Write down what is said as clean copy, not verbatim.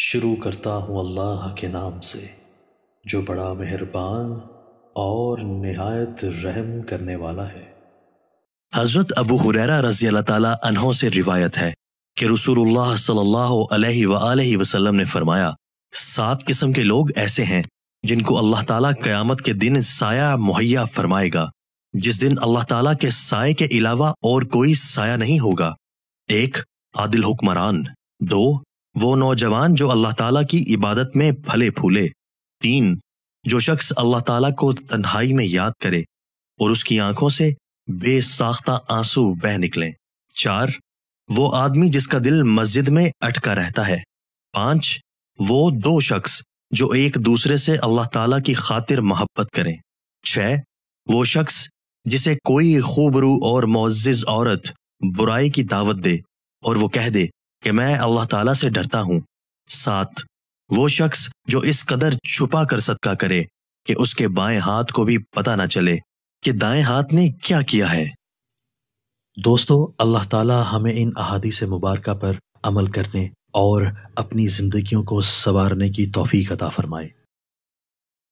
شروع کرتا ہوں اللہ کے نام سے جو بڑا مہربان اور نہایت رحم کرنے والا ہے۔ حضرت ابو ہریرہ رضی اللہ تعالیٰ عنہ سے روایت ہے کہ رسول اللہ صلی اللہ علیہ وآلہ وسلم نے فرمایا، 7 قسم کے لوگ ایسے ہیں جن کو اللہ تعالیٰ قیامت کے دن سایہ مہیا فرمائے گا، جس دن اللہ تعالیٰ کے سائے کے علاوہ اور کوئی سایہ نہیں ہوگا۔ 1 عادل حکمران، 2 وہ نوجوان جو اللہ تعالیٰ کی عبادت میں پھلے پھولے، 3 جو شخص اللہ تعالیٰ کو تنہائی میں یاد کرے اور اس کی آنکھوں سے بے ساختہ آنسو بہہ نکلیں، 4 وہ آدمی جس کا دل مسجد میں اٹکا رہتا ہے، 5 وہ 2 شخص جو ایک دوسرے سے اللہ تعالیٰ کی خاطر محبت کریں، 6 وہ شخص جسے کوئی خوبرو اور معزز عورت برائی کی دعوت دے اور وہ کہہ دے کہ میں اللہ تعالیٰ سے ڈرتا ہوں، 7 وہ شخص جو اس قدر چھپا کر صدقہ کرے کہ اس کے بائیں ہاتھ کو بھی پتہ نہ چلے کہ دائیں ہاتھ نے کیا کیا ہے۔ دوستو، اللہ تعالی ہمیں ان احادیث مبارکہ پر عمل کرنے اور اپنی زندگیوں کو سنوارنے کی توفیق عطا فرمائے۔